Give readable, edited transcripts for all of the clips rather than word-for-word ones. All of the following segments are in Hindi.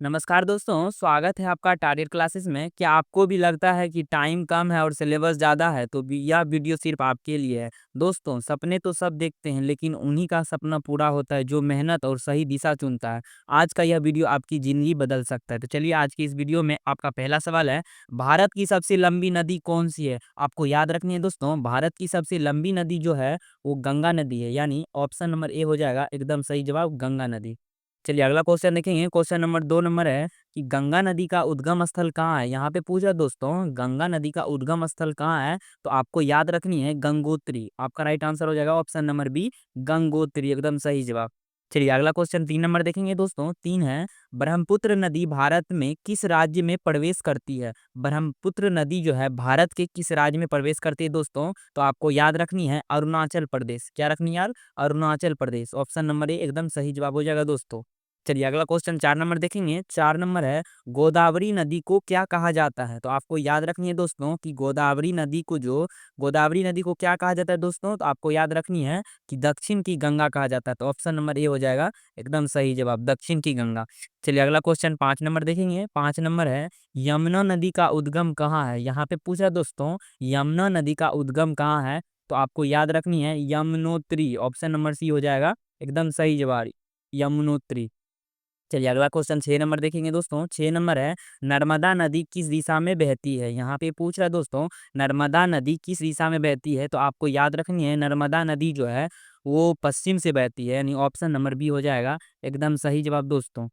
नमस्कार दोस्तों, स्वागत है आपका टारगेट क्लासेस में। क्या आपको भी लगता है कि टाइम कम है और सिलेबस ज़्यादा है तो यह वीडियो सिर्फ आपके लिए है। दोस्तों, सपने तो सब देखते हैं लेकिन उन्हीं का सपना पूरा होता है जो मेहनत और सही दिशा चुनता है। आज का यह वीडियो आपकी ज़िंदगी बदल सकता है। तो चलिए आज की इस वीडियो में आपका पहला सवाल है, भारत की सबसे लंबी नदी कौन सी है? आपको याद रखनी है दोस्तों, भारत की सबसे लंबी नदी जो है वो गंगा नदी है, यानी ऑप्शन नंबर ए हो जाएगा एकदम सही जवाब, गंगा नदी। चलिए अगला क्वेश्चन देखेंगे। क्वेश्चन नंबर 2 नंबर है कि गंगा नदी का उद्गम स्थल कहाँ है? यहाँ पे पूछा दोस्तों, गंगा नदी का उद्गम स्थल कहाँ है? तो आपको याद रखनी है गंगोत्री। आपका राइट आंसर हो जाएगा ऑप्शन नंबर बी, गंगोत्री, एकदम सही जवाब। चलिए अगला क्वेश्चन 3 नंबर देखेंगे दोस्तों। 3 है, ब्रह्मपुत्र नदी भारत में किस राज्य में प्रवेश करती है? ब्रह्मपुत्र नदी जो है भारत के किस राज्य में प्रवेश करती है दोस्तों? तो आपको याद रखनी है अरुणाचल प्रदेश। क्या रखनी है यार? Arunachal Pradesh. Option number A एकदम सही जवाब हो जाएगा दोस्तों। चलिए अगला क्वेश्चन 4 नंबर देखेंगे। 4 नंबर है, गोदावरी नदी को क्या कहा जाता है? तो आपको याद रखनी है दोस्तों कि गोदावरी नदी को क्या कहा जाता है दोस्तों? तो आपको याद रखनी है कि दक्षिण की गंगा कहा जाता है। तो ऑप्शन नंबर ए हो जाएगा एकदम सही जवाब, दक्षिण की गंगा। चलिए अगला क्वेश्चन 5 नंबर देखेंगे। 5 नंबर है, यमुना नदी का उद्गम कहाँ है? यहाँ पे पूछा दोस्तों, यमुना नदी का उद्गम कहाँ है? तो आपको याद रखनी है यमुनोत्री। ऑप्शन नंबर सी हो जाएगा एकदम सही जवाब, यमुनोत्री। चलिए अगला क्वेश्चन 6 नंबर देखेंगे दोस्तों। 6 नंबर है, नर्मदा नदी किस दिशा में बहती है? यहाँ पे पूछ रहा है दोस्तों, नर्मदा नदी किस दिशा में बहती है? तो आपको याद रखनी है नर्मदा नदी जो है वो पश्चिम से बहती है, यानी ऑप्शन नंबर बी हो जाएगा एकदम सही जवाब दोस्तों।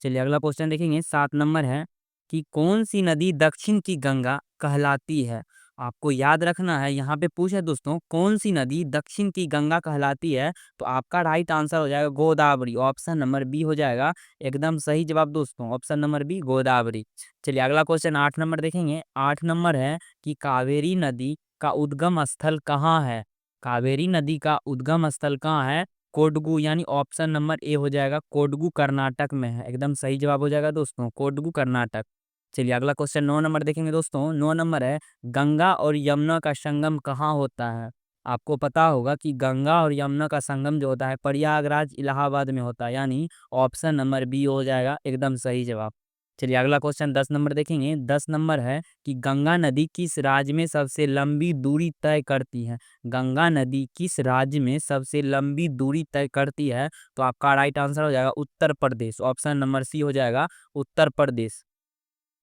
चलिए अगला क्वेश्चन देखेंगे। 7 नंबर है कि कौन सी नदी दक्षिण की गंगा कहलाती है? आपको याद रखना है, यहाँ पे पूछा दोस्तों कौन सी नदी दक्षिण की गंगा कहलाती है? तो आपका राइट आंसर हो जाएगा गोदावरी। ऑप्शन नंबर बी हो जाएगा एकदम सही जवाब दोस्तों, ऑप्शन नंबर बी, गोदावरी। चलिए अगला क्वेश्चन 8 नंबर देखेंगे। 8 नंबर है कि कावेरी नदी का उद्गम स्थल कहाँ है? कावेरी नदी का उद्गम स्थल कहाँ है? कोडगु, यानी ऑप्शन नंबर ए हो जाएगा कोडगु, कर्नाटक में है। एकदम सही जवाब हो जाएगा दोस्तों, कोडगु, कर्नाटक। चलिए अगला क्वेश्चन 9 नंबर देखेंगे दोस्तों। 9 नंबर है, गंगा और यमुना का संगम कहाँ होता है? आपको पता होगा कि गंगा और यमुना का संगम जो होता है प्रयागराज, इलाहाबाद में होता है, यानी ऑप्शन नंबर बी हो जाएगा एकदम सही जवाब। चलिए अगला क्वेश्चन 10 नंबर देखेंगे। 10 नंबर है कि गंगा नदी किस राज्य में सबसे लंबी दूरी तय करती है? गंगा नदी किस राज्य में सबसे लंबी दूरी तय करती है? तो आपका राइट आंसर हो जाएगा Uttar Pradesh. Option number C हो जाएगा उत्तर प्रदेश।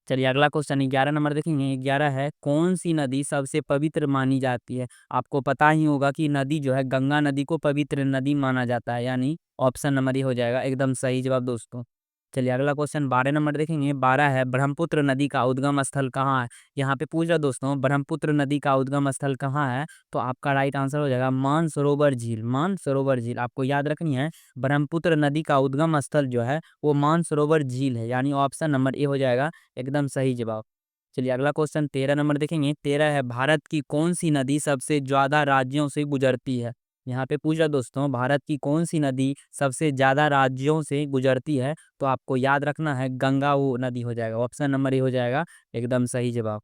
चलिए अगला क्वेश्चन 11 नंबर देखेंगे। 11 है, कौन सी नदी सबसे पवित्र मानी जाती है? आपको पता ही होगा कि नदी जो है गंगा नदी को पवित्र नदी माना जाता है, यानी ऑप्शन नंबर ए हो जाएगा एकदम सही जवाब दोस्तों। चलिए अगला क्वेश्चन 12 नंबर देखेंगे। 12 है, ब्रह्मपुत्र नदी का उद्गम स्थल कहाँ है? यहाँ पे पूछ रहा दोस्तों, ब्रह्मपुत्र नदी का उद्गम स्थल कहाँ है? तो आपका राइट आंसर हो जाएगा मानसरोवर झील। मानसरोवर झील आपको याद रखनी है, ब्रह्मपुत्र नदी का उद्गम स्थल जो है वो मानसरोवर झील है, यानी ऑप्शन नंबर ए हो जाएगा एकदम सही जवाब। चलिए अगला क्वेश्चन 13 नंबर देखेंगे। 13 है, भारत की कौन सी नदी सबसे ज्यादा राज्यों से गुजरती है? यहाँ पे पूछ रहा दोस्तों, भारत की कौन सी नदी सबसे ज्यादा राज्यों से गुजरती है? तो आपको याद रखना है गंगा वो नदी हो जाएगा, ऑप्शन नंबर ए हो जाएगा एकदम सही जवाब।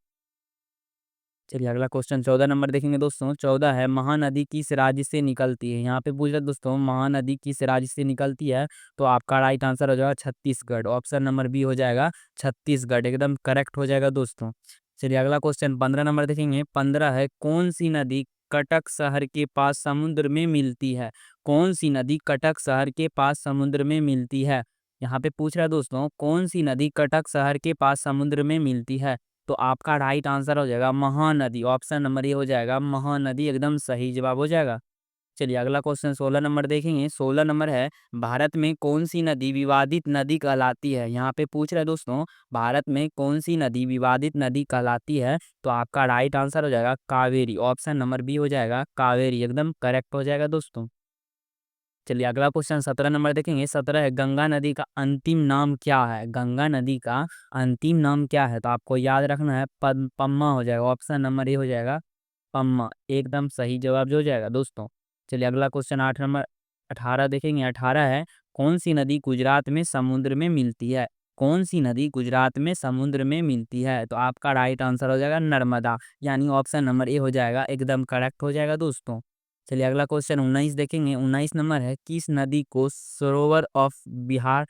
चलिए अगला क्वेश्चन 14 नंबर देखेंगे दोस्तों। 14 है, महानदी किस राज्य से निकलती है? यहाँ पे पूछ रहा दोस्तों, महानदी किस राज्य से निकलती है? तो आपका राइट आंसर हो जाएगा छत्तीसगढ़। ऑप्शन नंबर बी हो जाएगा छत्तीसगढ़, एकदम करेक्ट हो जाएगा दोस्तों। चलिए अगला क्वेश्चन 15 नंबर देखेंगे। 15 है, कौन सी नदी कटक शहर के पास समुद्र में मिलती है? कौन सी नदी कटक शहर के पास समुद्र में मिलती है? यहाँ पे पूछ रहा है दोस्तों, कौन सी नदी कटक शहर के पास समुद्र में मिलती है? तो आपका राइट आंसर हो जाएगा महानदी। ऑप्शन नंबर ए हो जाएगा महानदी, एकदम सही जवाब हो जाएगा। चलिए अगला क्वेश्चन 16 नंबर देखेंगे। 16 नंबर है, भारत में कौन सी नदी विवादित नदी कहलाती है? यहाँ पे पूछ रहे दोस्तों, भारत में कौन सी नदी विवादित नदी कहलाती है? तो आपका राइट आंसर हो जाएगा कावेरी। ऑप्शन नंबर बी हो जाएगा कावेरी, एकदम करेक्ट हो जाएगा दोस्तों। चलिए अगला क्वेश्चन 17 नंबर देखेंगे। 17 है, गंगा नदी का अंतिम नाम क्या है? गंगा नदी का अंतिम नाम क्या है? तो आपको याद रखना है पम्मा हो जाएगा, ऑप्शन नंबर ए हो जाएगा पम्मा, एकदम सही जवाब जो हो जाएगा दोस्तों। चलिए अगला क्वेश्चन 8 नंबर 18 देखेंगे। 18 है, कौन सी नदी गुजरात में समुद्र में मिलती है? कौन सी नदी गुजरात में समुद्र में मिलती है? तो आपका राइट आंसर हो जाएगा नर्मदा, यानी ऑप्शन नंबर ए हो जाएगा एकदम करेक्ट हो जाएगा दोस्तों। चलिए अगला क्वेश्चन 19 देखेंगे। 19 नंबर है, किस नदी को सरोवर ऑफ बिहार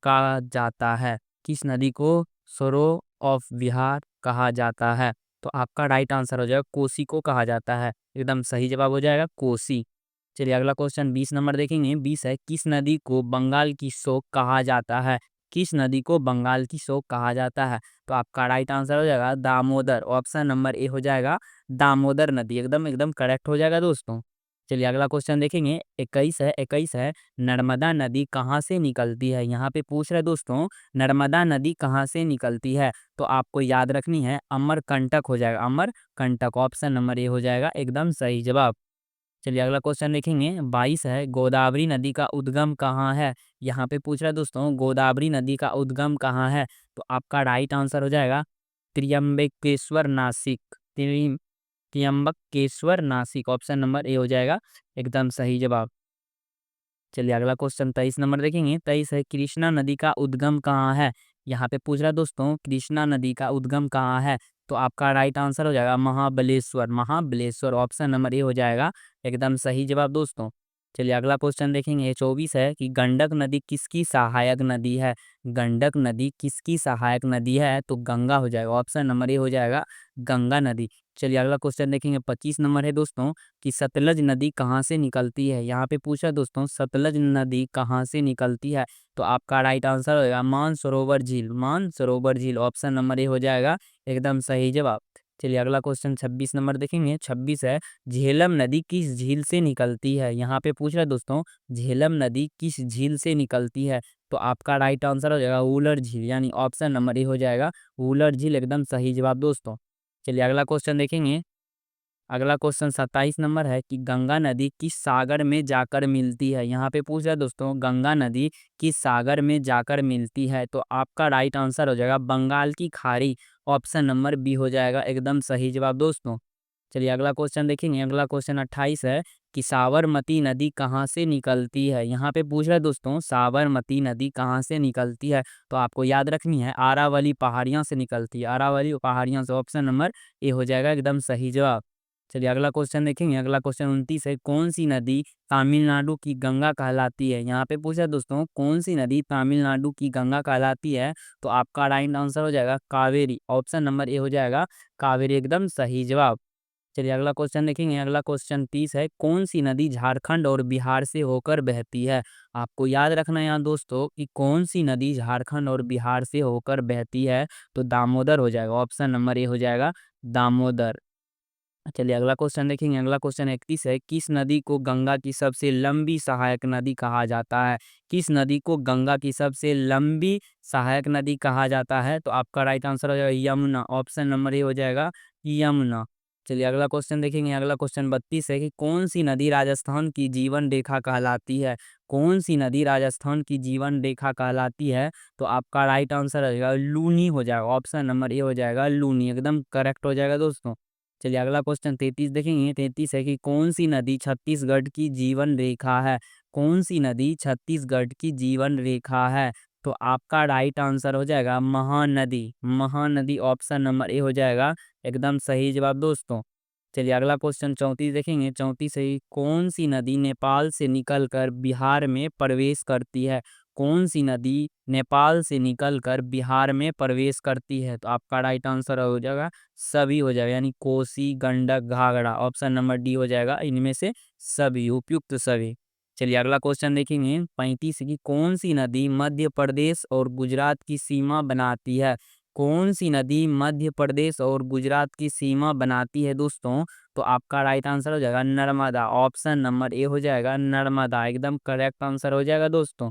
कहा जाता है? किस नदी को सरो ऑफ बिहार कहा जाता है? तो आपका राइट आंसर हो जाएगा कोसी को कहा जाता है। एकदम सही जवाब हो जाएगा कोसी। चलिए अगला क्वेश्चन 20 नंबर देखेंगे। 20 है, किस नदी को बंगाल की शोक कहा जाता है? किस नदी को बंगाल की शोक कहा जाता है? तो आपका राइट आंसर हो जाएगा दामोदर। ऑप्शन नंबर ए हो जाएगा दामोदर नदी। एकदम एकदम करेक्ट हो जाएगा दोस्तों। चलिए अगला क्वेश्चन देखेंगे। 21 है, नर्मदा नदी कहाँ से निकलती है? यहाँ पे पूछ रहे दोस्तों नर्मदा नदी कहाँ से निकलती है? तो आपको याद रखनी है अमरकंटक हो जाएगा, अमरकंटक। ऑप्शन नंबर ए हो जाएगा एकदम सही जवाब। चलिए अगला क्वेश्चन देखेंगे। 22 है, गोदावरी नदी का उद्गम कहाँ है? यहाँ पे पूछ रहा है दोस्तों गोदावरी नदी का उद्गम कहाँ है? तो आपका राइट आंसर हो जाएगा Trimbakeshwar Nashik. Trimbakeshwar Nashik. Option number A हो जाएगा एकदम सही जवाब। चलिए अगला क्वेश्चन 23 नंबर देखेंगे। 23 है, कृष्णा नदी का उद्गम कहाँ है? यहाँ पे पूछ रहा है दोस्तों कृष्णा नदी का उद्गम कहाँ है? तो आपका राइट आंसर हो जाएगा Mahabaleshwar, Mahabaleshwar. Option number A हो जाएगा एकदम सही जवाब दोस्तों। चलिए अगला क्वेश्चन देखेंगे। 24 है कि गंडक नदी किसकी सहायक नदी है? गंडक नदी किसकी सहायक नदी है? तो गंगा हो जाएगा। ऑप्शन नंबर ए हो जाएगा गंगा नदी। चलिए अगला क्वेश्चन देखेंगे। 25 नंबर है दोस्तों कि सतलज नदी कहाँ से निकलती है? यहाँ पे पूछा दोस्तों सतलज नदी कहाँ से निकलती है? तो आपका राइट आंसर होगा मानसरोवर झील, मानसरोवर झील। ऑप्शन नंबर ए हो जाएगा एकदम सही जवाब। चलिए अगला क्वेश्चन 26 नंबर देखेंगे। 26 है, झेलम नदी किस झील से निकलती है? यहाँ पे पूछ रहा है दोस्तों झेलम नदी किस झील से निकलती है? तो आपका राइट आंसर हो जाएगा वुलर झील, यानी ऑप्शन नंबर ए हो जाएगा वुलर झील। एकदम सही जवाब दोस्तों। चलिए अगला क्वेश्चन देखेंगे। अगला क्वेश्चन 27 नंबर है कि गंगा नदी किस सागर में जाकर मिलती है? यहाँ पे पूछ रहा है दोस्तों गंगा नदी किस सागर में जाकर मिलती है? तो आपका राइट आंसर हो जाएगा बंगाल की खाड़ी। ऑप्शन नंबर बी हो जाएगा एकदम सही जवाब दोस्तों। चलिए अगला क्वेश्चन देखेंगे। अगला क्वेश्चन 28 है कि साबरमती नदी कहाँ से निकलती है? यहाँ पे पूछ रहा है दोस्तों साबरमती नदी कहाँ से निकलती है? तो आपको याद रखनी है आरावली पहाड़ियाँ से निकलती है, आरावली पहाड़ियाँ से। ऑप्शन नंबर ए हो जाएगा एकदम सही जवाब। चलिए अगला क्वेश्चन देखेंगे। अगला क्वेश्चन 29 है, कौन सी नदी तमिलनाडु की गंगा कहलाती है? यहाँ पे पूछा दोस्तों कौन सी नदी तमिलनाडु की गंगा कहलाती है? तो आपका राइट आंसर हो जाएगा कावेरी। ऑप्शन नंबर ए हो जाएगा कावेरी। एकदम सही जवाब। चलिए अगला क्वेश्चन देखेंगे। अगला क्वेश्चन 30 है, कौन सी नदी झारखंड और बिहार से होकर बहती है? आपको याद रखना है यहाँ दोस्तों कि कौन सी नदी झारखंड और बिहार से होकर बहती है? तो दामोदर हो जाएगा। ऑप्शन नंबर ए हो जाएगा दामोदर। चलिए अगला क्वेश्चन देखेंगे। अगला क्वेश्चन 31 है, किस नदी को गंगा की सबसे लंबी सहायक नदी कहा जाता है? किस नदी को गंगा की सबसे लंबी सहायक नदी कहा जाता है? तो आपका राइट आंसर हो जाएगा यमुना। ऑप्शन नंबर ए हो जाएगा यमुना। चलिए अगला क्वेश्चन देखेंगे। अगला क्वेश्चन 32 है कि कौन सी नदी राजस्थान की जीवन रेखा कहलाती है? कौन सी नदी राजस्थान की जीवन रेखा कहलाती है? तो आपका राइट आंसर हो जाएगा लूनी हो जाएगा। ऑप्शन नंबर ए हो जाएगा लूनी। एकदम करेक्ट हो जाएगा दोस्तों। चलिए अगला क्वेश्चन 33 देखेंगे। 33 है कि कौन सी नदी छत्तीसगढ़ की जीवन रेखा है? कौन सी नदी छत्तीसगढ़ की जीवन रेखा है? तो आपका राइट आंसर हो जाएगा Mahanadi, Mahanadi. Option number A हो जाएगा एकदम सही जवाब दोस्तों। चलिए अगला क्वेश्चन 34 देखेंगे। 34 है कि कौन सी नदी नेपाल से निकलकर बिहार में प्रवेश करती है? कौन सी नदी नेपाल से निकलकर बिहार में प्रवेश करती है? तो आपका राइट आंसर हो जाएगा सभी हो जाएगा, यानी Kosi, Gandak, Ghaghara. Option number D हो जाएगा इनमें से सभी, उपयुक्त सभी। चलिए अगला क्वेश्चन देखेंगे। 35 की कौन सी नदी मध्य प्रदेश और गुजरात की सीमा बनाती है? कौन सी नदी मध्य प्रदेश और गुजरात की सीमा बनाती है दोस्तों? तो आपका राइट आंसर हो जाएगा नर्मदा। ऑप्शन नंबर ए हो जाएगा नर्मदा। एकदम करेक्ट आंसर हो जाएगा दोस्तों।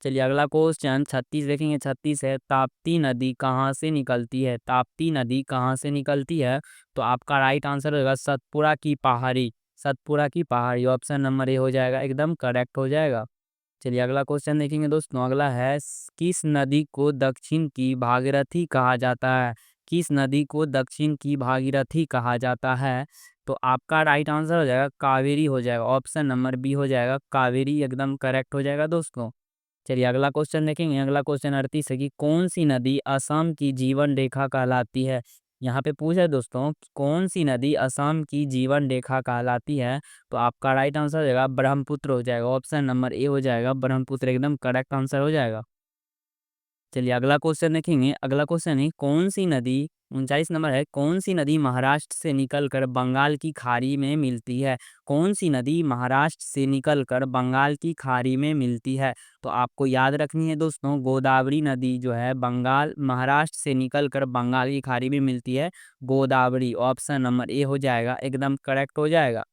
चलिए अगला क्वेश्चन 36 देखेंगे। 36 है, ताप्ती नदी कहाँ से निकलती है? ताप्ती नदी कहाँ से निकलती है? तो आपका राइट आंसर होगा सतपुरा की पहाड़ी, सतपुरा की पहाड़ी। ऑप्शन नंबर ए हो जाएगा एकदम करेक्ट हो जाएगा। चलिए अगला क्वेश्चन देखेंगे दोस्तों। अगला है किस नदी को दक्षिण की भागीरथी कहा जाता है? किस नदी को दक्षिण की भागीरथी कहा जाता है? तो आपका राइट आंसर हो जाएगा कावेरी हो जाएगा। ऑप्शन नंबर बी हो जाएगा कावेरी। एकदम करेक्ट हो जाएगा दोस्तों। चलिए अगला क्वेश्चन देखेंगे। अगला क्वेश्चन 38 है कि कौन सी नदी असम की जीवन रेखा कहलाती है? यहाँ पे पूछा है दोस्तों कि कौन सी नदी असम की जीवन रेखा कहलाती है? तो आपका राइट आंसर हो जाएगा ब्रह्मपुत्र हो जाएगा। ऑप्शन नंबर ए हो जाएगा ब्रह्मपुत्र। एकदम करेक्ट आंसर हो जाएगा। चलिए अगला क्वेश्चन देखेंगे। अगला क्वेश्चन है कौन सी नदी 39 नंबर है, कौन सी नदी महाराष्ट्र से निकलकर बंगाल की खाड़ी में मिलती है? कौन सी नदी महाराष्ट्र से निकलकर बंगाल की खाड़ी में मिलती है? तो आपको याद रखनी है दोस्तों, गोदावरी नदी जो है बंगाल महाराष्ट्र से निकलकर बंगाल की खाड़ी में मिलती है, गोदावरी। ऑप्शन नंबर ए हो जाएगा, एकदम करेक्ट हो जाएगा।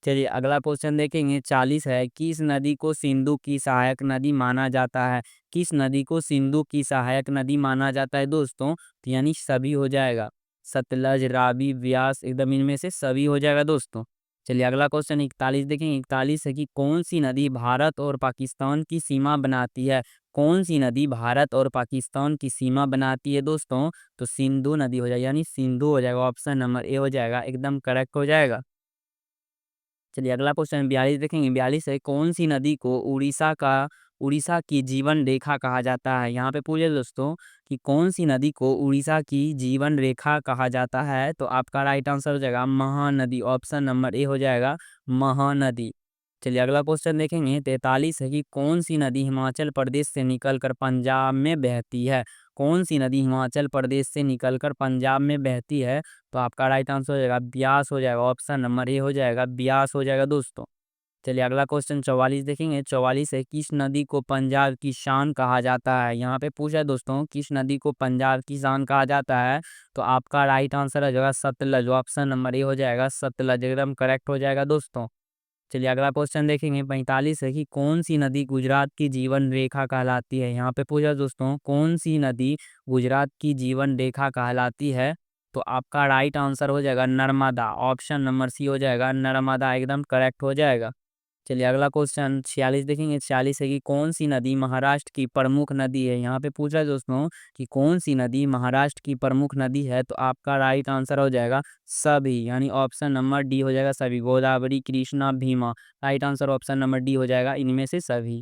चलिए अगला क्वेश्चन देखेंगे। 40 है, किस नदी को सिंधु की सहायक नदी माना जाता है? किस नदी को सिंधु की सहायक नदी माना जाता है दोस्तों? तो यानी सभी हो जाएगा, सतलज, रावी, व्यास, एकदम इनमें से सभी हो जाएगा दोस्तों। चलिए अगला क्वेश्चन 41 देखेंगे। 41 है कि कौन सी नदी भारत और पाकिस्तान की सीमा बनाती है? कौन सी नदी भारत और पाकिस्तान की सीमा बनाती है दोस्तों? तो सिंधु नदी हो जाएगी, यानी सिंधु हो जाएगा। ऑप्शन नंबर ए हो जाएगा, एकदम करेक्ट हो जाएगा। चलिए अगला क्वेश्चन 42 देखेंगे। 42 है, कौन सी नदी को उड़ीसा की जीवन रेखा कहा जाता है? यहाँ पे पूछे दोस्तों कि कौन सी नदी को उड़ीसा की जीवन रेखा कहा जाता है? तो आपका राइट आंसर हो जाएगा महानदी। ऑप्शन नंबर ए हो जाएगा, महानदी। चलिए अगला क्वेश्चन देखेंगे। 43 है कि कौन सी नदी हिमाचल प्रदेश से निकलकर पंजाब में बहती है? कौन सी नदी हिमाचल प्रदेश से निकलकर पंजाब में बहती है? तो आपका राइट आंसर हो जाएगा ब्यास हो जाएगा। ऑप्शन नंबर ए हो जाएगा, ब्यास हो जाएगा दोस्तों। चलिए अगला क्वेश्चन 44 देखेंगे। 44 है, किस नदी को पंजाब की शान कहा जाता है? यहाँ पे पूछा है दोस्तों, किस नदी को पंजाब की शान कहा जाता है? तो आपका राइट आंसर हो जाएगा सतलज। ऑप्शन नंबर ए हो जाएगा, सतलज, एकदम करेक्ट हो जाएगा दोस्तों। चलिए अगला क्वेश्चन देखेंगे। 45 है कि कौन सी नदी गुजरात की जीवन रेखा कहलाती है? यहाँ पे पूछा दोस्तों, कौन सी नदी गुजरात की जीवन रेखा कहलाती है? तो आपका राइट आंसर हो जाएगा नर्मदा। ऑप्शन नंबर सी हो जाएगा, नर्मदा, एकदम करेक्ट हो जाएगा। चलिए अगला क्वेश्चन 46 देखेंगे। 46 है कि कौन सी नदी महाराष्ट्र की प्रमुख नदी है? यहाँ पे पूछा है दोस्तों कि कौन सी नदी महाराष्ट्र की प्रमुख नदी है? तो आपका राइट आंसर हो जाएगा सभी, यानी ऑप्शन नंबर डी हो जाएगा, सभी। Godavari, Krishna, Bhima. Right answer option number D हो जाएगा, इनमें से सभी।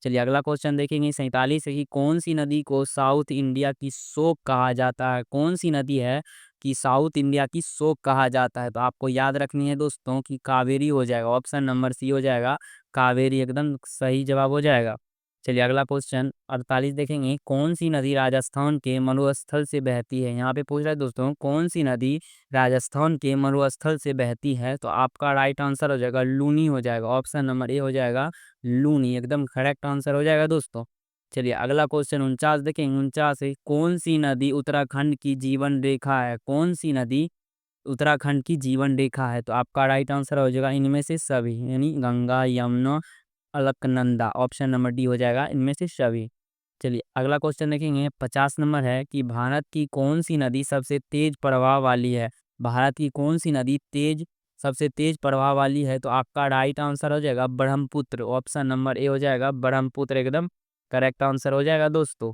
चलिए अगला क्वेश्चन देखेंगे। 47 है कि कौन सी नदी को साउथ इंडिया की शोक कहा जाता है? कौन सी नदी है कि साउथ इंडिया की शोक कहा जाता है? तो आपको याद रखनी है दोस्तों कि कावेरी हो जाएगा। ऑप्शन नंबर सी हो जाएगा, कावेरी, एकदम सही जवाब हो जाएगा। चलिए अगला क्वेश्चन 48 देखेंगे। कौन सी नदी राजस्थान के मरुस्थल से बहती है? यहाँ पे पूछ रहा है दोस्तों, कौन सी नदी राजस्थान के मरुस्थल से बहती है? तो आपका राइट आंसर हो जाएगा लूनी हो जाएगा। ऑप्शन नंबर ए हो जाएगा, लूनी, एकदम करेक्ट आंसर हो जाएगा दोस्तों। चलिए अगला क्वेश्चन 49 देखेंगे। 49 है, कौन सी नदी उत्तराखंड की जीवन रेखा है? कौन सी नदी उत्तराखंड की जीवन रेखा है? तो आपका राइट आंसर हो जाएगा इनमें से सभी, यानी Ganga, Yamuna, Alaknanda. Option number D हो जाएगा, इनमें से सभी। चलिए अगला क्वेश्चन देखेंगे। 50 नंबर है कि भारत की कौन सी नदी सबसे तेज प्रवाह वाली है? भारत की कौन सी नदी सबसे तेज प्रवाह वाली है? तो आपका राइट आंसर हो जाएगा ब्रह्मपुत्र। ऑप्शन नंबर ए हो जाएगा, ब्रह्मपुत्र, एकदम करेक्ट आंसर हो जाएगा दोस्तों।